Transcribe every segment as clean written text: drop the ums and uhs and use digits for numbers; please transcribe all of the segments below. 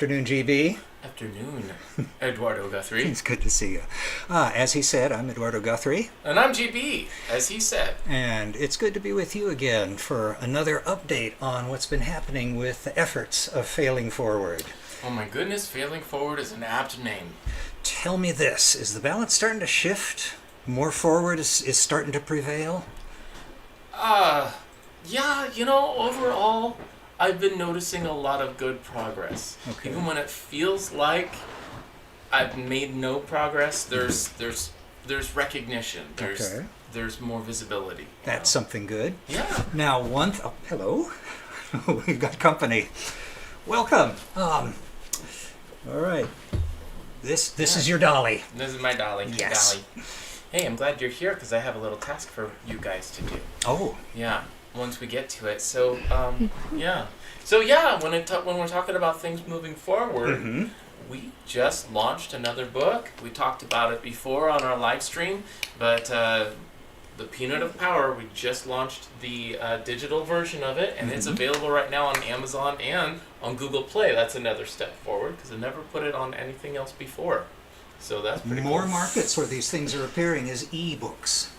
afternoon, GB. Afternoon, Eduardo Guthrie. It's good to see you. As he said, I'm Eduardo Guthrie. And I'm GB, as he said. And it's good to be with you again for another update on what's been happening with the efforts of Failing Forward. Oh my goodness, Failing Forward is an apt name. Tell me this, is the balance starting to shift? More forward is starting to prevail? Yeah, overall, I've been noticing a lot of good progress. Okay. Even when it feels like I've made no progress, there's recognition. There's more visibility. That's something good. Yeah. Now, hello. We've got company. Welcome. All right. This is your dolly. This is my dolly. Yes. Dolly. Hey, I'm glad you're here because I have a little task for you guys to do. Oh. Yeah. Once we get to it. So, yeah. So, yeah, when we're talking about things moving forward, we just launched another book. We talked about it before on our live stream, but The Peanut of Power, we just launched the digital version of it, and it's available right now on Amazon and on Google Play. That's another step forward because I never put it on anything else before. So that's pretty More cool. markets where these things are appearing as e-books.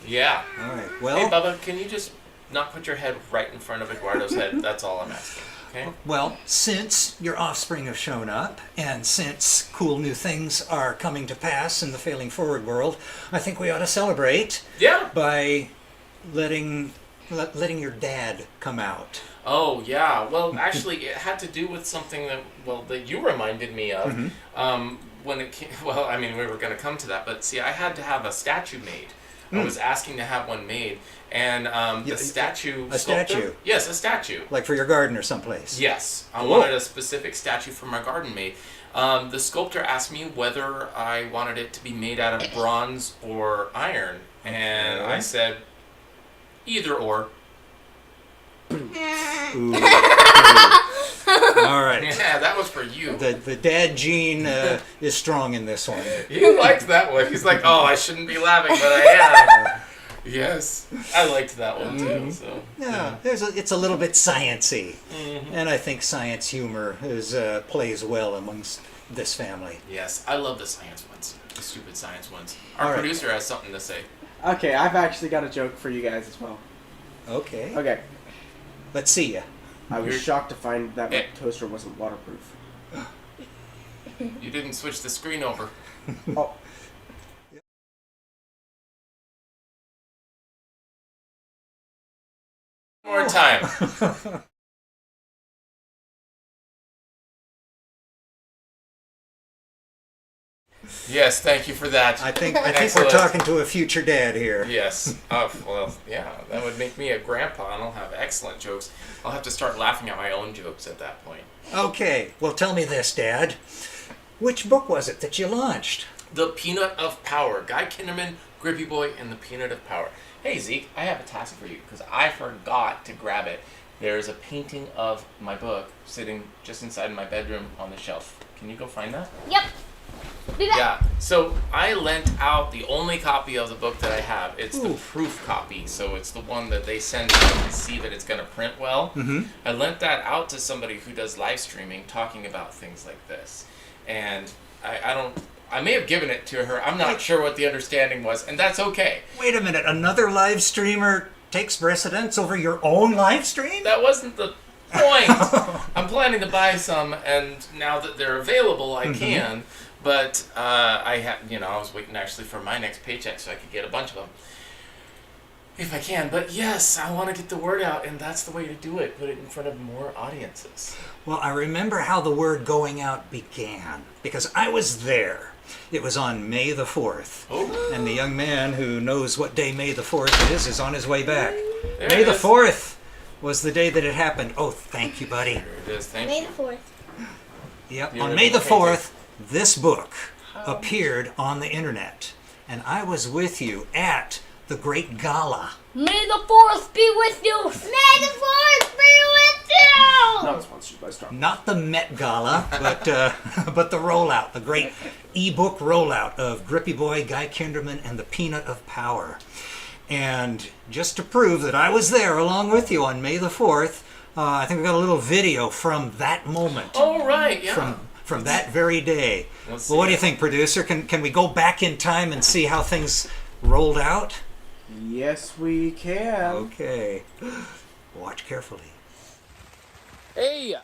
Yeah. All right. Well, Hey, Bubba, can you just not put your head right in front of Eduardo's head? That's all I'm asking. Okay? Well, since your offspring have shown up, and since cool new things are coming to pass in the Failing Forward world, I think we ought to celebrate Yeah. by letting your dad come out. Oh, yeah. Well, actually, it had to do with something that you reminded me of. When it came, well, I mean, we were going to come to that, but see, I had to have a statue made. I was asking to have one made, and the statue... A statue? sculptor- Yes, a statue. Like for your garden or someplace. Yes, I Cool. wanted a specific statue for my garden made. The sculptor asked me whether I wanted it to be made out of bronze or iron, and Okay. I said either or. Ooh. All right. Yeah, that was for you. The dad gene is strong in this one. He liked that one. He's like, oh, I shouldn't be laughing, but I am. Yes, I liked that one too. So Yeah, it's a little bit sciencey, and I think science humor plays well amongst this family. yes, I love the science ones, the stupid science ones. Our All right. producer has something to say. Okay, I've actually got a joke for you guys as well. Okay, Okay, let's see ya. I was You're- shocked to find that my Eh. toaster wasn't waterproof. You didn't switch the screen over. Oh, One more time. Yes, thank you for that. I think we're Excellent. talking to a future dad here. Yes. Oh, well, yeah, that would make me a grandpa, and I'll have excellent jokes. I'll have to start laughing at my own jokes at that point. Okay, well tell me this, Dad. Which book was it that you launched? The Peanut of Power. Guy Kinderman, Grippy Boy, and the Peanut of Power. Hey, Zeke, I have a task for you, because I forgot to grab it. There's a painting of my book sitting just inside my bedroom on the shelf. Can you go find that? Yep. Be back. Yeah, so I lent out the only copy of the book that I have. It's the Ooh. proof copy, so it's the one that they send out to see that it's going to print well. I lent that out to somebody who does live streaming talking about things like this. And I may have given it to her. I'm not sure what the understanding was, and that's okay. Wait a minute, another live streamer takes precedence over your own live stream? That wasn't the point. I'm planning to buy some, and now that they're available, I can. But I was waiting actually for my next paycheck so I could get a bunch of them, if I can. But yes, I want to get the word out, and that's the way to do it. Put it in front of more audiences. Well, I remember how the word going out began, because I was there. It was on May the 4th. Oh, And the young man who knows what day May the 4th is on his way back. there May it the is. 4th was the day that it happened. Oh, thank you, buddy. There it is. Thank May you. the 4th. Yep, The on May the original 4th, this book appeared on the internet. And I was with you at the great gala. May the 4th be with you. May the 4th be with you. not sponsored by Star. Not the Met Gala, but the rollout, the great ebook rollout of Grippy Boy, Guy Kinderman, and the Peanut of Power. And just to prove that I was there along with you on May the 4th, I think we got a little video from that moment, Oh, right, yeah. from that very day. Let's Well, what see do you it. think, producer? Can we go back in time and see how things rolled out? Yes, we can. Okay. Watch carefully. Hey,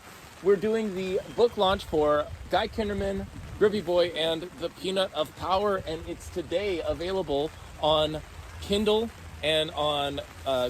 we're doing the book launch for Guy Kinderman, Grippy Boy, and the Peanut of Power, and it's today available on Kindle and on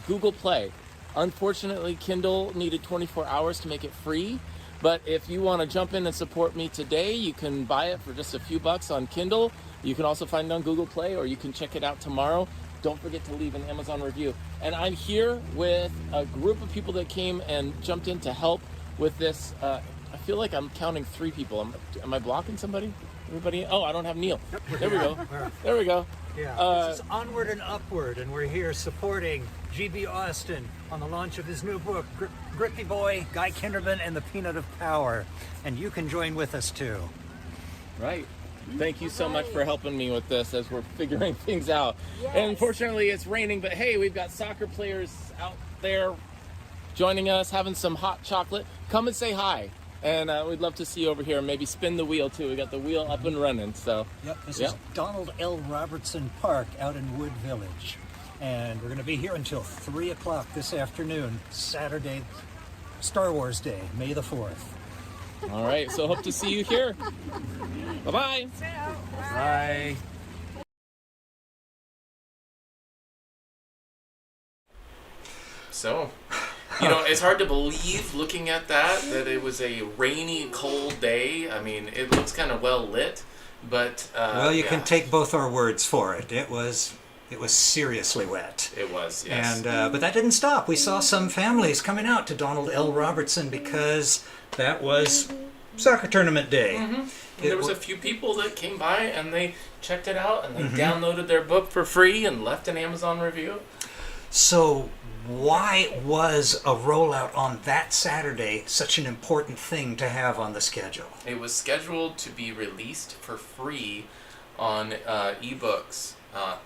Google Play. Unfortunately, Kindle needed 24 hours to make it free, but if you want to jump in and support me today, you can buy it for just a few bucks on Kindle. You can also find it on Google Play, or you can check it out tomorrow. Don't forget to leave an Amazon review. And I'm here with a group of people that came and jumped in to help with this. I feel like I'm counting 3 people. Am I blocking somebody? Everybody? Oh, I don't have Neil. There we go. There we go. Yeah, Uh, this is Onward and Upward, and we're here supporting G.B. Austin on the launch of his new book, Grippy Boy, Guy Kinderman, and the Peanut of Power. And you can join with us too. Right. Thank you so much for helping me with this as we're figuring things out. And unfortunately, it's raining, but hey, we've got soccer players out there joining us, having some hot chocolate. Come and say hi. And we'd love to see you over here. Maybe spin the wheel too. We got the wheel up and running. So Yep, this Yep. is Donald L. Robertson Park out in Wood Village. And we're going to be here until 3 o'clock this afternoon, Saturday, Star Wars Day, May the 4th. all right. So hope to see you here. Bye-bye. Bye. So, it's hard to believe looking at that it was a rainy, cold day. I mean, it looks kind of well lit, but Well, you can yeah, take both our words for it. It was seriously wet. It was, yes. And but that didn't stop. We saw some families coming out to Donald L. Robertson because that was soccer tournament day. There was a few people that came by and they checked it out and they downloaded their book for free and left an Amazon review. So why was a rollout on that Saturday such an important thing to have on the schedule? It was scheduled to be released for free on ebooks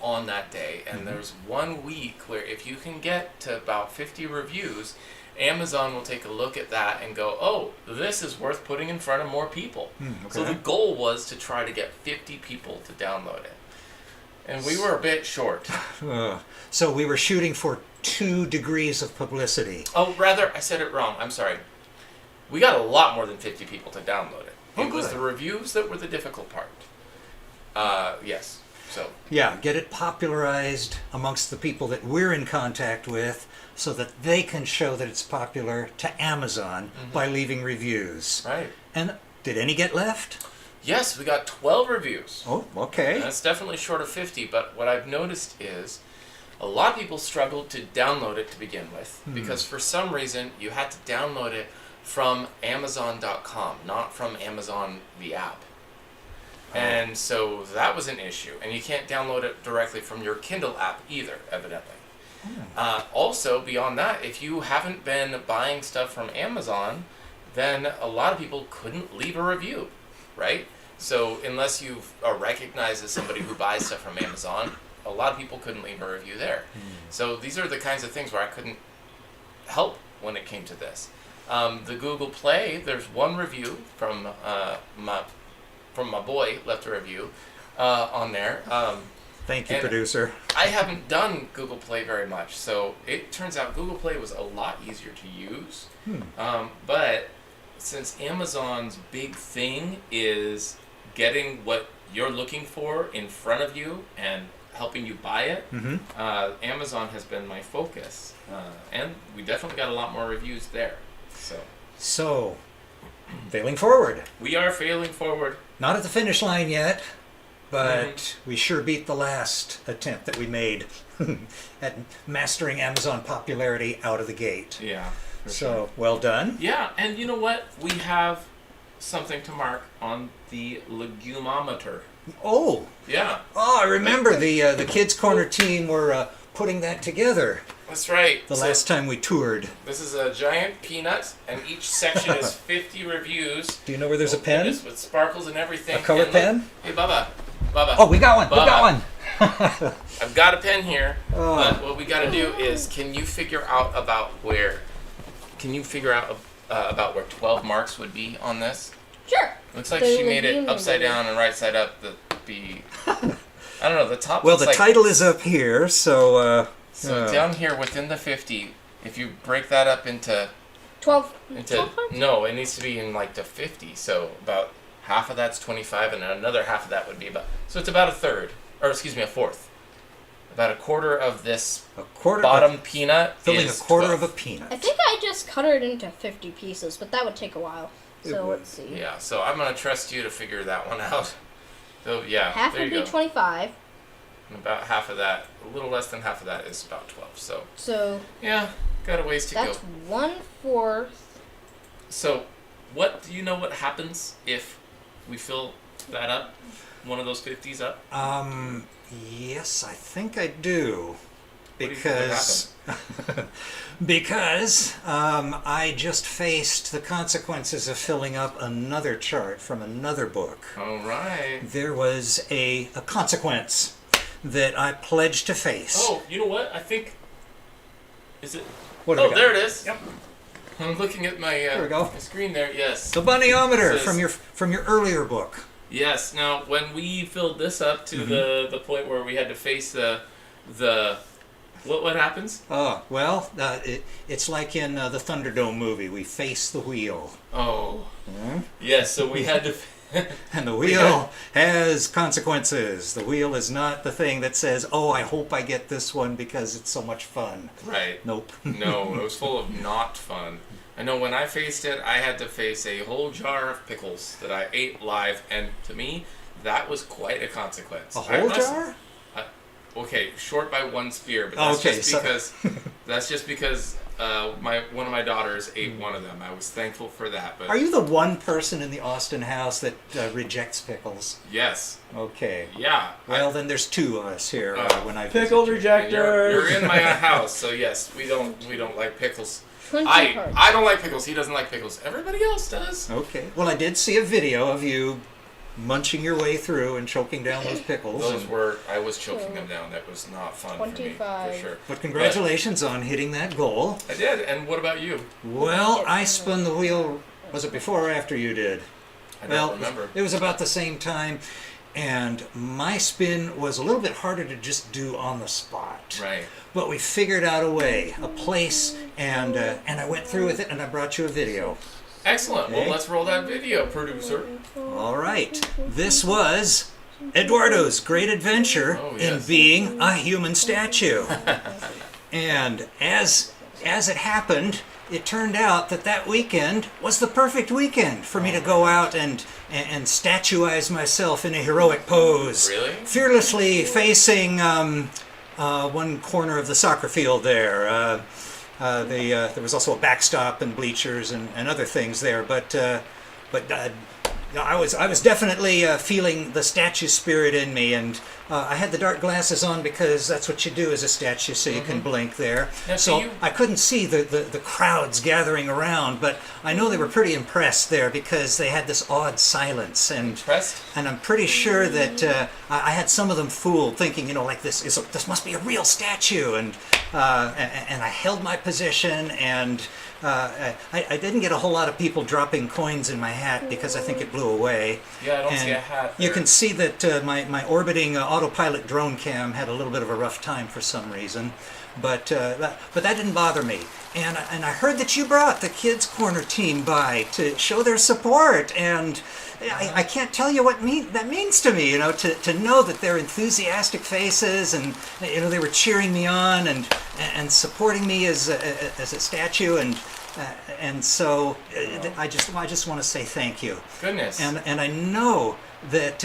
on that day, and there's 1 week where if you can get to about 50 reviews, Amazon will take a look at that and go, oh, this is worth putting in front of more people. So okay. the goal was to try to get 50 people to download it. And we were a bit short. So we were shooting for 2 degrees of publicity. Oh, rather, I said it wrong. I'm sorry. We got a lot more than 50 people to download it. Oh, It was good. the reviews that were the difficult part. Yes. So, Yeah, get it popularized amongst the people that we're in contact with so that they can show that it's popular to Amazon by leaving reviews. right. And did any get left? Yes, we got 12 reviews. Oh, okay. That's definitely short of 50, but what I've noticed is a lot of people struggled to download it to begin with because for some reason you had to download it from Amazon.com, not from Amazon the app. And so that was an issue. And you can't download it directly from your Kindle app either, evidently. Also, beyond that, if you haven't been buying stuff from Amazon, then a lot of people couldn't leave a review, right? So unless you've recognized as somebody who buys stuff from Amazon, a lot of people couldn't leave a review there. So these are the kinds of things where I couldn't help when it came to this. The Google Play, there's 1 review from my boy, left a review on there. Thank you, and- producer. I haven't done Google Play very much, so it turns out Google Play was a lot easier to use. But since Amazon's big thing is getting what you're looking for in front of you and helping you buy it, Amazon has been my focus. And we definitely got a lot more reviews there. So, failing forward. We are failing forward. Not at the finish line yet, but we sure beat the last attempt that we made at mastering Amazon popularity out of the gate. Yeah. So, well done. Yeah, and you know what? We have something to mark on the legumometer. Oh, Yeah, I remember the Kids Corner team were putting that together that's right. the So last time we toured. this is a giant peanut, and each section is 50 reviews. Do you know where there's a pen? Goodness, with sparkles and everything. A color And look- pen? Hey, Bubba. Bubba. Oh, we got one. We got Bubba. one. I've got a pen here, Oh. but what we got to do is, can you figure out about where can you figure out about where 12 marks would be on this? Sure. Looks like The she made it lagoon upside maybe. down and right side up. I don't know. The top. Well, looks the like, title is up here, so So down here within the 50, if you break that up into 12. no, it needs to be in like the 50. So about half of that's 25, and another half of that would be about. So it's about a third, or excuse me, a fourth. About a quarter of this a quarter bottom peanut filling is a quarter 12. of a peanut. I think I just cut it into 50 pieces, but that would take a while. It So would. let's see. Yeah, so I'm gonna trust you to figure that one out. So yeah, Half there would you be go. 25. And about half of that, a little less than half of that is about 12. So So yeah, got a ways to that's go. 1/4. So, what do you know? What happens if we fill that up? One of those 50s up? Yes, I think I do. What do you think would Because I just faced the consequences of filling up another chart from another book. All right. There was a consequence that I pledged to face. Oh, you know what? I think. Is it? What have Oh, we got? there it is. Yep. I'm looking at my, There we go. my screen there. Yes. The bunny-ometer Says- from your earlier book. Yes. Now, when we filled this up to the point where we had to face the what happens? Oh, well, it's like in the Thunderdome movie. We face the wheel. Oh. Yes. So we had to. And the wheel has consequences. The wheel is not the thing that says, oh, I hope I get this one because it's so much fun. Right. Nope. No, it was full of not fun. I know when I faced it, I had to face a whole jar of pickles that I ate live, and to me, that was quite a consequence. A I whole must- jar? Okay, short by one spear, but that's Okay, just so- because that's just because one of my daughters ate one of them. I was thankful for that. But Are you the one person in the Austin house that rejects pickles? yes, Okay. yeah. Well, then there's two of us here when I Pickle visit you. rejectors. You're in my house, so yes, we don't like pickles. 20 I cards. don't like pickles. He doesn't like pickles. Everybody else does. Okay. Well, I did see a video of you munching your way through and choking down those pickles. Those were I was choking them down. That was not fun for me 25. for sure. But congratulations on hitting that goal. I did. And what about you? Well, I spun the wheel. Was it before or after you did? I Well, don't remember. it was about the same time, and my spin was a little bit harder to just do on the spot. Right. But we figured out a way, a place, and I went through with it, and I brought you a video. Excellent. Okay. Well, let's roll that video, producer. All right, this was Eduardo's great adventure Oh, in yes. being a human statue. And as it happened, it turned out that weekend was the perfect weekend for me to go out and statuize myself in a heroic pose. Really? Fearlessly facing one corner of the soccer field there. There was also a backstop and bleachers and other things there, but I was definitely feeling the statue spirit in me, and I had the dark glasses on because that's what you do as a statue, so you can blink there. Now, So so you- I couldn't see the crowds gathering around, but I know they were pretty impressed there because they had this odd silence, and Impressed? I'm pretty sure that I had some of them fooled, thinking, like this must be a real statue, and I held my position, and I didn't get a whole lot of people dropping coins in my hat because I think it blew away. Yeah, I don't And see a hat you there. can see that my orbiting autopilot drone cam had a little bit of a rough time for some reason, but that didn't bother me. And I heard that you brought the Kids Corner team by to show their support, and I can't tell you what that means to me. To know that their enthusiastic faces, and they were cheering me on and supporting me as a statue, and so I just want to say thank you. Goodness. And I know that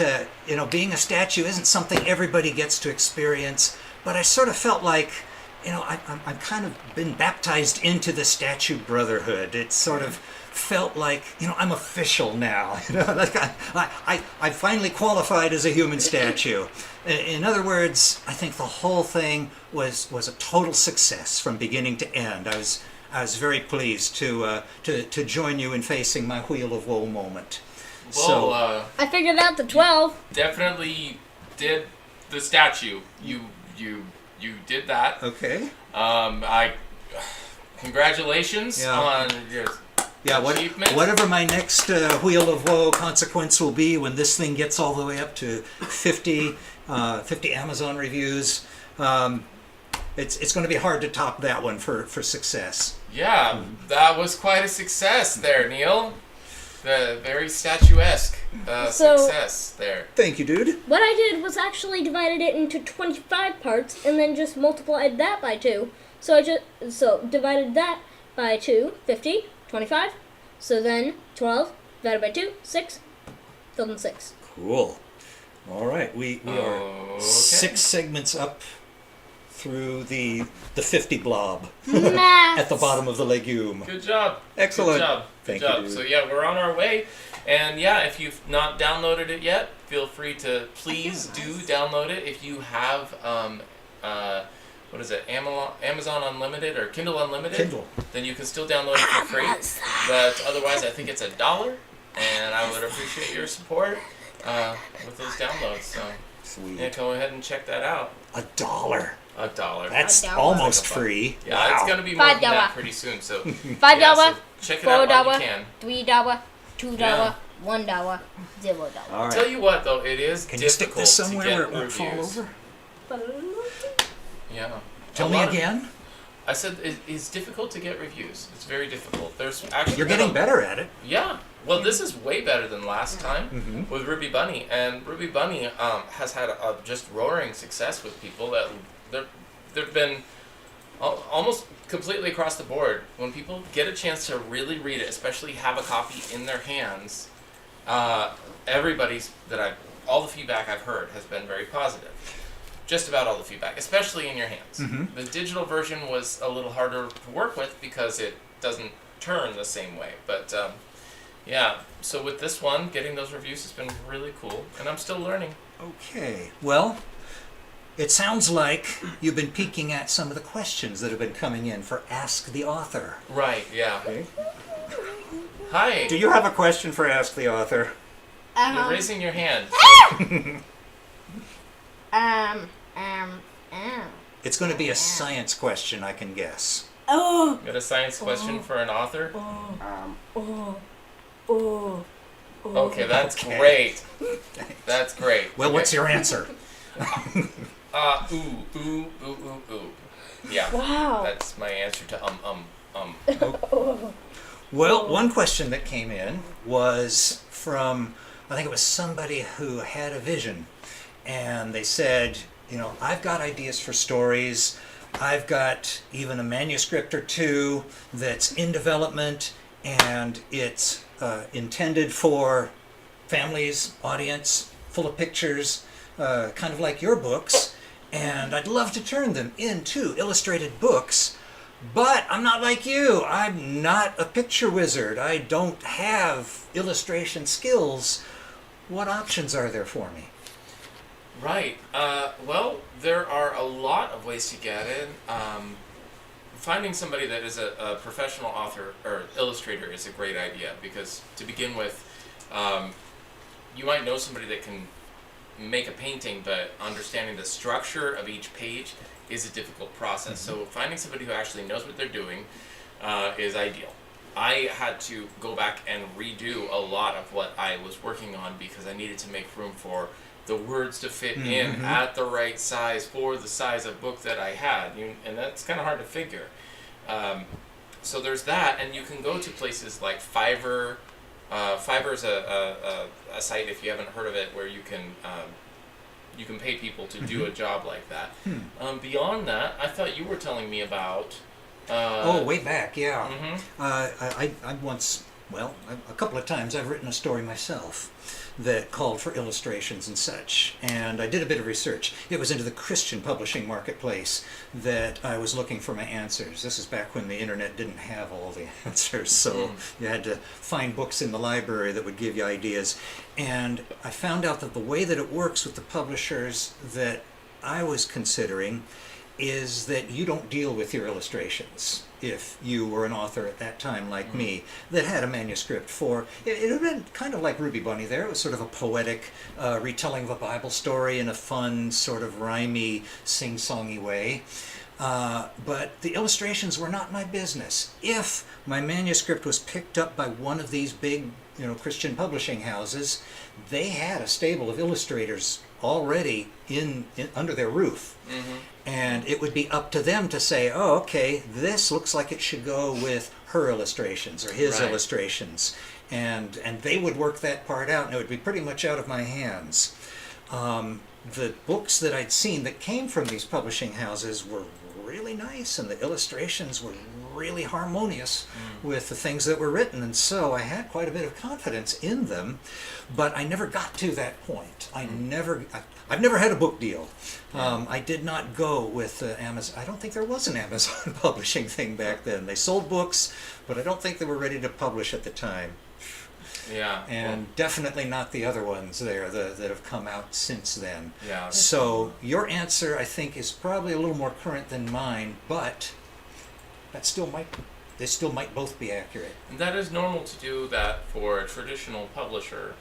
being a statue isn't something everybody gets to experience, but I sort of felt like I'm kind of been baptized into the statue brotherhood. It sort of felt like I'm official now. Like I finally qualified as a human statue. In other words, I think the whole thing was a total success from beginning to end. I was very pleased to join you in facing my Wheel of Woe moment. Well, I figured out the 12. definitely did the statue. You did that. Okay. congratulations Yeah. on your achievement. Whatever my next Wheel of Woe consequence will be when this thing gets all the way up to 50 Amazon reviews, it's going to be hard to top that one for success. Yeah, that was quite a success there, Neil. The very statuesque success there. Thank you, dude. What I did was actually divided it into 25 parts and then just multiplied that by 2. So I just divided that by 2, 50, 25. So then 12 divided by 2, 6. Filled in 6. Cool. All right, we are Okay. 6 segments up through the 50 blob Math. at the bottom of the legume. Good job. Excellent. Good job. Thank Good job. you, dude. So yeah, we're on our way. And yeah, if you've not downloaded it yet, feel free to please do download it. If you have what is it, Amazon Unlimited or Kindle Unlimited, Kindle. then you can still download it for free. But otherwise, I think it's $1, and I would appreciate your support with those downloads. So Sweet. yeah, go ahead and check that out. $1. $1. That's $1. almost free. Yeah, Wow. it's gonna be more than that $5. pretty soon. So $5, yeah, so check it out while you $4, can. $3, $2, Yeah. $1, $0. All right. Tell you what though, it is Can you stick difficult this to somewhere get where it won't reviews. fall over? Yeah. Tell A me lot of- again. I said it's difficult to get reviews. It's very difficult. There's actually You're getting better at it. Yeah. Well, this is way better than last time Mhm. with Ruby Bunny, and Ruby Bunny has had a just roaring success with people. That there've been almost completely across the board. When people get a chance to really read it, especially have a copy in their hands, all the feedback I've heard has been very positive. Just about all the feedback, especially in your hands. Mhm. The digital version was a little harder to work with because it doesn't turn the same way. But yeah, so with this one, getting those reviews has been really cool, and I'm still learning. Okay. Well, it sounds like you've been peeking at some of the questions that have been coming in for Ask the Author. Right, yeah. Okay. Hi, Do you have a question for Ask the Author? you're raising your hand. It's going to be a science question, I can guess. Got a science question for an author? Okay, that's Okay. great. That's great. Well, Okay. what's your answer? Ooh. Yeah. Wow. That's my answer to Well, one question that came in was from, I think it was somebody who had a vision. And they said, I've got ideas for stories. I've got even a manuscript or two that's in development, and it's intended for families, audience, full of pictures, kind of like your books. And I'd love to turn them into illustrated books. But I'm not like you. I'm not a picture wizard. I don't have illustration skills. What options are there for me? Right. Well, there are a lot of ways to get in. Finding somebody that is a professional author or illustrator is a great idea because, to begin with, you might know somebody that can make a painting, but understanding the structure of each page is a difficult process. So finding somebody who actually knows what they're doing is ideal. I had to go back and redo a lot of what I was working on because I needed to make room for the words to fit in at the right size for the size of book that I had. And that's kind of hard to figure. So there's that, and you can go to places like Fiverr. Fiverr is a site, if you haven't heard of it, where you can pay people to do a job like that. Beyond that, I thought you were telling me about. Way back, yeah. I once, a couple of times I've written a story myself that called for illustrations and such, and I did a bit of research. It was into the Christian publishing marketplace that I was looking for my answers. This is back when the internet didn't have all the answers, so you had to find books in the library that would give you ideas. And I found out that the way that it works with the publishers that I was considering is that you don't deal with your illustrations. If you were an author at that time like me that had a manuscript for, it had been kind of like Ruby Bunny there. It was sort of a poetic retelling of a Bible story in a fun, sort of rhymey, sing-songy way. But the illustrations were not my business. If my manuscript was picked up by one of these big, Christian publishing houses, they had a stable of illustrators already in under their roof. And it would be up to them to say, oh, okay, this looks like it should go with her illustrations or his Right. illustrations. And they would work that part out, and it would be pretty much out of my hands. The books that I'd seen that came from these publishing houses were really nice, and the illustrations were really harmonious with the things that were written, and so I had quite a bit of confidence in them, but I never got to that point. I've never had a book deal. I did not go with Amazon. I don't think there was an Amazon publishing thing back then. They sold books, but I don't think they were ready to publish at the time. Yeah. And definitely not the other ones there that have come out since then. Yeah. So your answer, I think, is probably a little more current than mine, but they still might both be accurate. And that is normal to do that for a traditional publisher,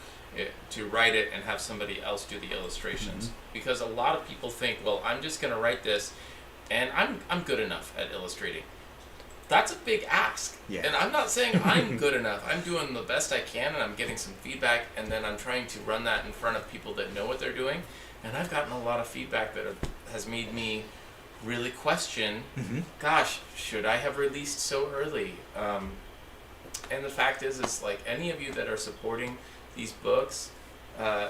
to write it and have somebody else do the illustrations. Because a lot of people think, well, I'm just going to write this, and I'm good enough at illustrating. That's a big ask. Yeah. And I'm not saying I'm good enough. I'm doing the best I can, and I'm getting some feedback, and then I'm trying to run that in front of people that know what they're doing. And I've gotten a lot of feedback that has made me really question, gosh, should I have released so early? And the fact is like, any of you that are supporting these books,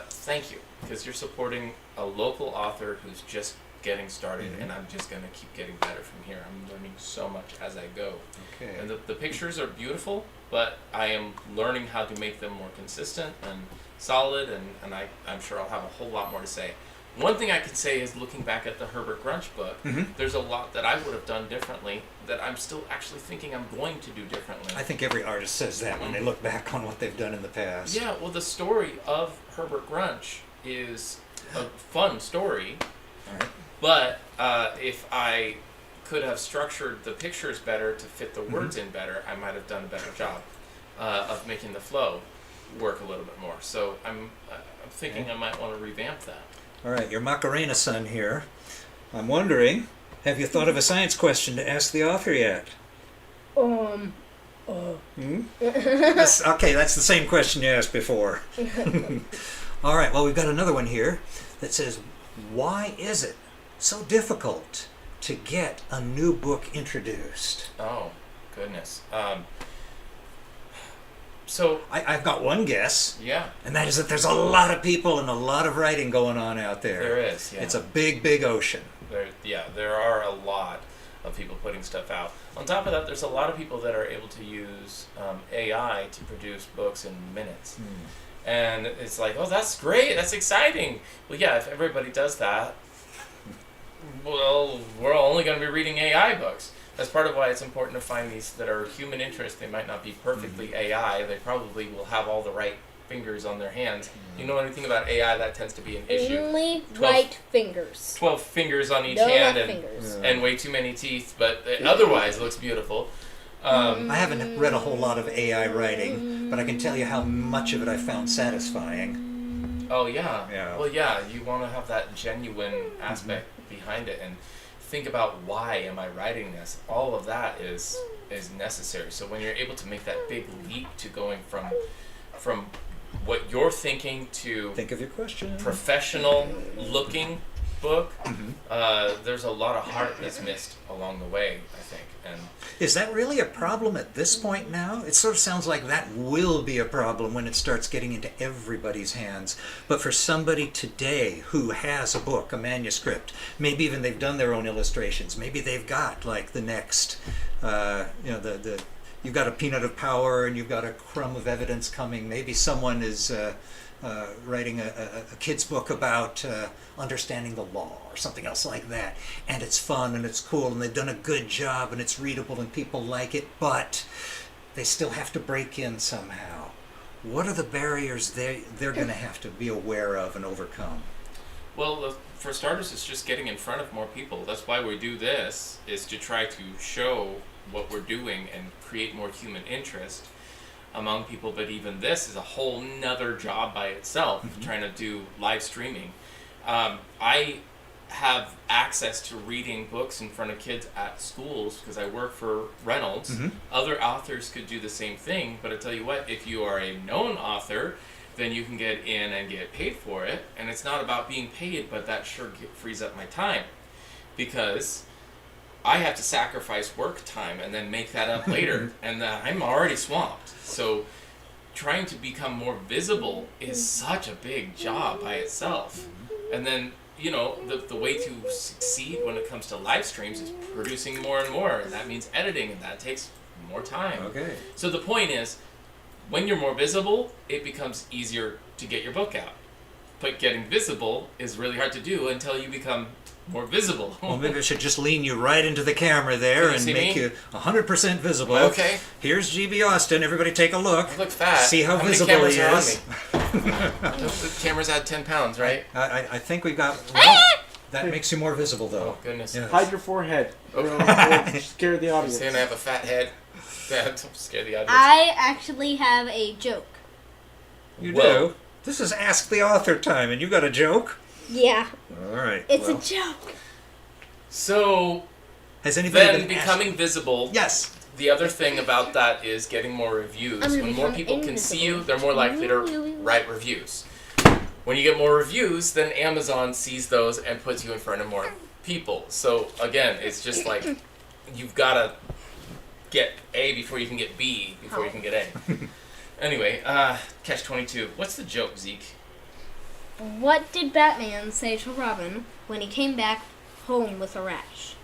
thank you, because you're supporting a local author who's just getting started, and I'm just going to keep getting better from here. I'm learning so much as I go. Okay. And the pictures are beautiful, but I am learning how to make them more consistent and solid, and I'm sure I'll have a whole lot more to say. One thing I could say is, looking back at the Herbert Grunch book, there's a lot that I would have done differently that I'm still actually thinking I'm going to do differently. I think every artist says that when they look back on what they've done in the past. Yeah, well, the story of Herbert Grunch is a fun story, All right. but if I could have structured the pictures better to fit the words in better, I might have done a better job of making the flow work a little bit more. So I'm thinking I might want to revamp that. All right, your Macarena son here. I'm wondering, have you thought of a science question to ask the author yet? Okay, that's the same question you asked before. All right, well, we've got another one here that says, why is it so difficult to get a new book introduced? Oh, goodness. So, I've got one guess, yeah, and that is that there's a lot of people and a lot of writing going on out there. there is. Yeah. It's a big, big ocean. There are a lot of people putting stuff out. On top of that, there's a lot of people that are able to use AI to produce books in minutes. And it's like, oh, that's great, that's exciting. Well, yeah, if everybody does that, well, we're only going to be reading AI books. That's part of why it's important to find these that are human interest. They might not be perfectly AI. They probably will have all the right fingers on their hands. You know anything about AI, that tends to be an issue. Only 12 right fingers. 12 fingers on each No hand left and, fingers. and way too many teeth, but otherwise it looks beautiful. I haven't read a whole lot of AI writing, but I can tell you how much of it I found satisfying. Oh, yeah. Yeah. Well, yeah, you want to have that genuine aspect behind it and think about, why am I writing this? All of that is necessary. So when you're able to make that big leap to going from what you're thinking to Think of your question. professional looking book, there's a lot of heart that's missed along the way, I think. And Is that really a problem at this point now? It sort of sounds like that will be a problem when it starts getting into everybody's hands. But for somebody today who has a book, a manuscript, maybe even they've done their own illustrations, maybe they've got like the next, you've got a Peanut of Power and you've got a Crumb of Evidence coming. Maybe someone is writing a kid's book about understanding the law or something else like that, and it's fun and it's cool and they've done a good job and it's readable and people like it, but they still have to break in somehow. What are the barriers they're going to have to be aware of and overcome? well, for starters, it's just getting in front of more people. That's why we do this, is to try to show what we're doing and create more human interest among people. But even this is a whole nother job by itself, trying to do live streaming. I have access to reading books in front of kids at schools because I work for Reynolds. Other authors could do the same thing, but I tell you what, if you are a known author, then you can get in and get paid for it. And it's not about being paid, but that sure frees up my time because I have to sacrifice work time and then make that up later, and I'm already swamped. So trying to become more visible is such a big job by itself. And then, you know, the way to succeed when it comes to live streams is producing more and more, and that means editing, and that takes more time. Okay. So the point is, when you're more visible, it becomes easier to get your book out. But getting visible is really hard to do until you become more visible. Well, maybe I should just lean you right into the camera there Can you and see make me? you 100% visible. Okay. Here's GB Austin. Everybody take a look. I look fat. See how many visible cameras he are is. on me? The cameras add 10 pounds, right? I think we've got... Well, that makes you more visible, though. Oh, goodness. Yes. Hide your forehead. Okay. It'll scare the You're audience. saying I have a fat head? Don't scare the audience. I actually have a joke. You Well- do? This is Ask the Author time, and you got a joke? Yeah, All right. it's well, a joke. So, has anybody then been becoming visible, Yes. the other thing about that is getting more reviews. I'm gonna When more become people can see you, invisible. they're more likely to write reviews. When you get more reviews, then Amazon sees those and puts you in front of more people. So, again, it's just like you've got to get A before you can get B before you can get A. Anyway, Catch 22. What's the joke, Zeke? What did Batman say to Robin when he came back home with a rash?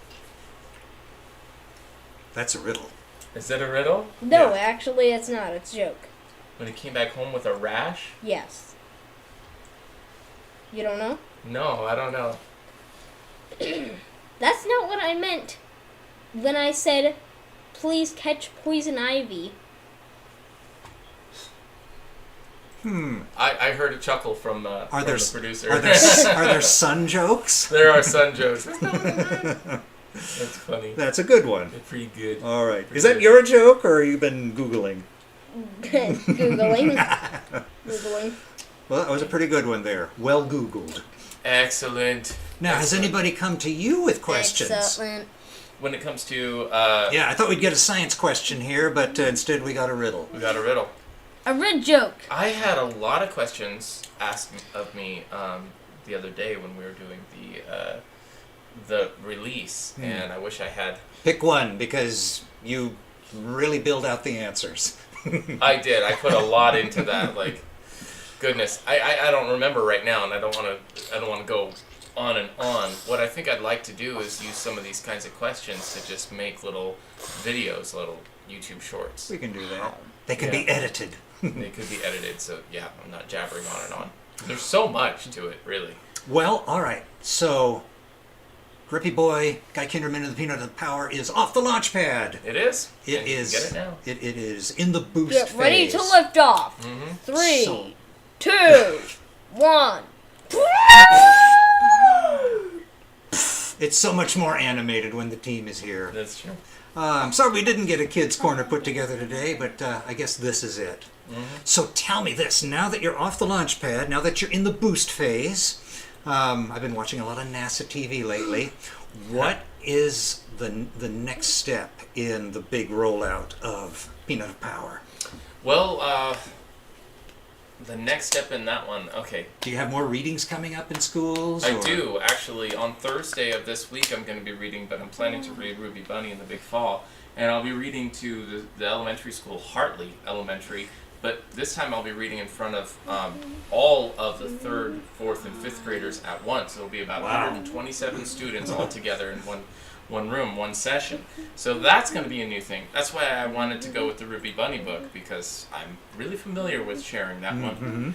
That's a riddle. Is it a riddle? No, Yeah. actually, it's not. It's a joke. When he came back home with a rash? Yes. You don't know? No, I don't know. That's not what I meant when I said, please catch poison ivy. I heard a chuckle from, Are from there the producer. are there sun jokes? There are sun jokes. That's funny. That's a good one. They're pretty good. All right. Is that your joke, or you been googling? Googling. Googling. Well, that was a pretty good one there. Well googled. Excellent. Now, has Excellent. anybody come to you with questions? Excellent. When it comes to, Yeah, I thought we'd get a science question here, but instead we got a riddle. we got a riddle. A red joke. I had a lot of questions asked of me the other day when we were doing the release, and I wish I had. Pick one, because you really build out the answers. I did. I put a lot into that. Like, goodness, I don't remember right now, and I don't want to go on and on. What I think I'd like to do is use some of these kinds of questions to just make little videos, little YouTube shorts. We can do that. They can be Yeah. edited. They could be edited, so yeah, I'm not jabbering on and on. There's so much to it, really. Well, all right. So, Grippy Boy, Guy Kinderman and the Peanut of Power is off the launch pad. It is. It And you can is. Get it now. It is in the boost Get ready phase. to lift off. 3, So- 2, 1. It's so much more animated when the team is here. That's true. I'm sorry we didn't get a kids' corner put together today, but I guess this is it. So tell me this, now that you're off the launch pad, now that you're in the boost phase, I've been watching a lot of NASA TV lately. What is the next step in the big rollout of Peanut of Power? Well, the next step in that one, okay. Do you have more readings coming up in schools? I or- do, actually. On Thursday of this week, I'm going to be reading, but I'm planning to read Ruby Bunny in the Big Fall. And I'll be reading to the elementary school, Hartley Elementary. But this time I'll be reading in front of all of the 3rd, 4th, and 5th graders at once. It'll be about 127 students all together in one room, one session. So that's going to be a new thing. That's why I wanted to go with the Ruby Bunny book, because I'm really familiar with sharing that one.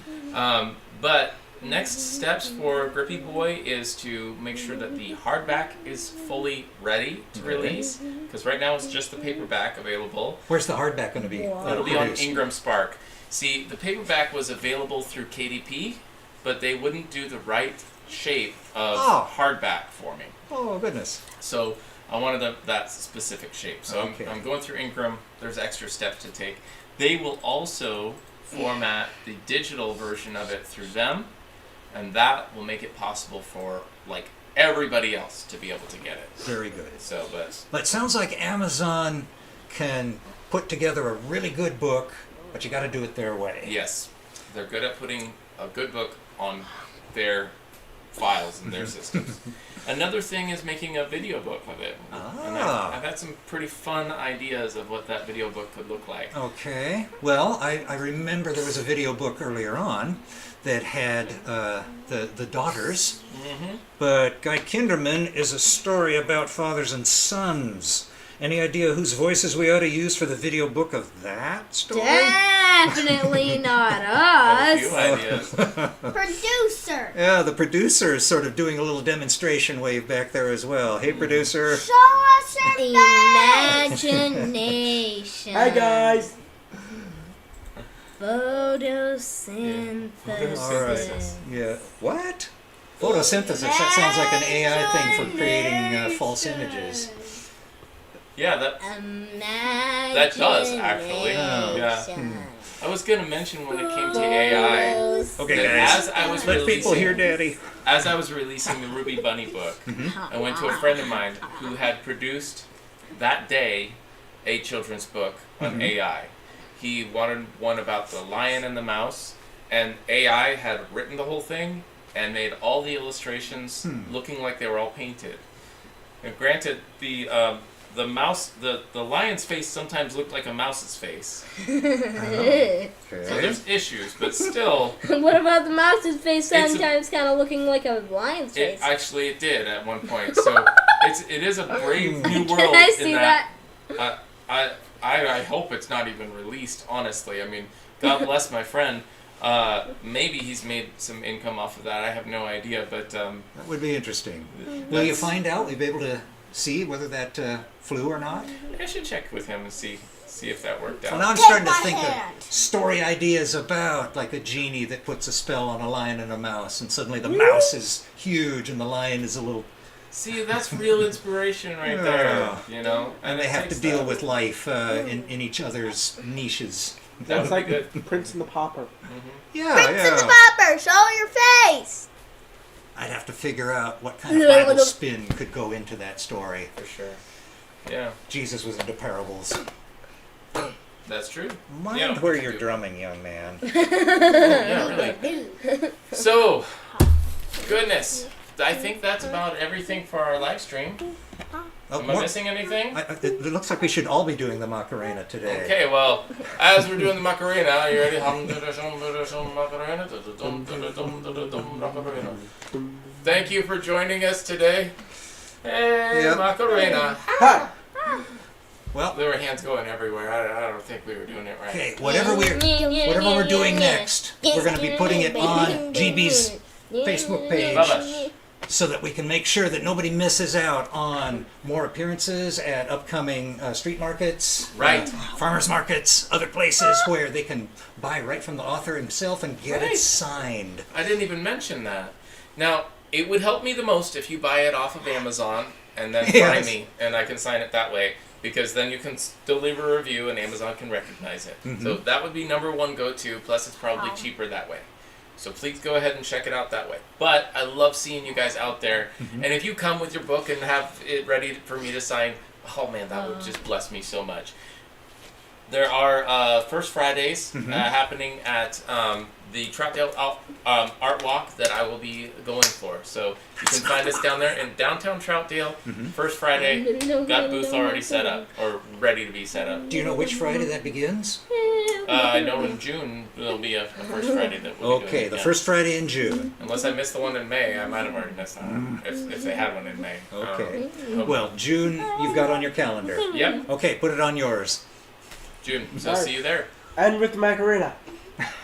But next steps for Grippy Boy is to make sure that the hardback is fully ready to release, because right now it's just the paperback available. Where's the hardback going to be? It'll be on produced? Ingram Spark. See, the paperback was available through KDP, but they wouldn't do the right shape of hardback for me. Oh, goodness. So I wanted that specific shape. So Okay. I'm going through Ingram. There's extra steps to take. They will also format the digital version of it through them. and that will make it possible for like everybody else to be able to get it. Very good. So, but But it sounds like Amazon can put together a really good book, but you got to do it their way. yes, they're good at putting a good book on their files and their systems. Another thing is making a video book of it. And I've had some pretty fun ideas of what that video book could look like. Okay. Well, I remember there was a video book earlier on that had the daughters, but Guy Kinderman is a story about fathers and sons. Any idea whose voices we ought to use for the video book of that story? Definitely not I have a few us. ideas. Producer. Yeah, the producer is sort of doing a little demonstration wave back there as well. Hey, producer. Show us your face. Imagination. Hi guys. Photosynthesis. All right. Yeah. What? Photosynthesis. That sounds like an AI thing for creating false images. Yeah, that That does, actually. Oh. Yeah. I was going to mention when it came to AI, Okay, that guys. as I was Let people hear releasing, Daddy. as I was releasing the Ruby Bunny book, I went to a friend of mine who had produced that day a children's book on AI. He wanted one about the lion and the mouse, and AI had written the whole thing and made all the illustrations looking like they were all painted. And granted, the mouse, the lion's face sometimes looked like a mouse's face. So Okay. there's issues, but still, What about the mouse's face It's a- sometimes kind of looking like a lion's face? it did at one point. So it is a brave new world. Can I see in that? I hope it's not even released. Honestly, I mean, God bless my friend. Maybe he's made some income off of that. I have no idea, but That would be interesting. Will you find out? Will you be able to see whether that flew or not? I should check with him and see if that worked out. Well, now I'm Take starting to my think hand. of story ideas about like a genie that puts a spell on a lion and a mouse, and suddenly the mouse is huge and the lion is a little. See, that's real inspiration right there. Yeah. You know, And they it have to takes deal that. with life in each other's niches. That It's would like be good. Prince and the Pauper. Yeah, Prince yeah. in the Popper, show your face. I'd have to figure out what kind of Bible spin could go into that story. For sure. Yeah, Jesus was into parables. that's true. Mind Yeah, where we you're could do- drumming, young man. Yeah, really. So, goodness, I think that's about everything for our live stream. Oh, Am I missing anything? it looks like we should all be doing the Macarena today. Okay, well, as we're doing the Macarena, are you ready? Thank you for joining us today. Hey, Yep. Macarena. Hi. Well, There were hands going everywhere. I don't think we were doing it right. okay, whatever we're doing next, we're going to be putting it on GB's Facebook page Babash. so that we can make sure that nobody misses out on more appearances at upcoming street markets, Right. farmers markets, other places where they can buy right from the author himself and get Right. it signed. I didn't even mention that. Now, it would help me the most if you buy it off of Amazon and then Yes. find me, and I can sign it that way. Because then you can still leave a review and Amazon can recognize it. So that would be number one go-to, plus it's probably cheaper that way. So please go ahead and check it out that way. But I love seeing you guys out there. And if you come with your book and have it ready for me to sign, oh man, that would just bless me so much. There are First Fridays happening at the Troutdale Art Walk that I will be going for. So you can find us down there in downtown Troutdale. First Friday, got booth already set up or ready to be set up. Do you know which Friday that begins? I know in June there'll be a First Friday that we'll be doing Okay, it, the yeah. first Friday in June. Unless I missed the one in May, I might have already missed that one, if they had one in May. Okay. Um, Well, June you've got on your calendar. Yep, Okay, put it on yours. June. So see you there. And with the Macarena.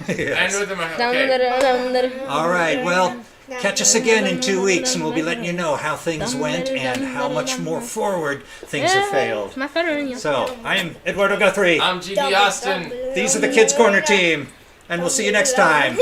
Yes. And with them, okay. All right, well, catch us again in 2 weeks and we'll be letting you know how things went and how much more forward things have failed. My phone. So, I am Eduardo Guthrie. I'm GB Austin. These are the Kids Corner team, and we'll see you next time.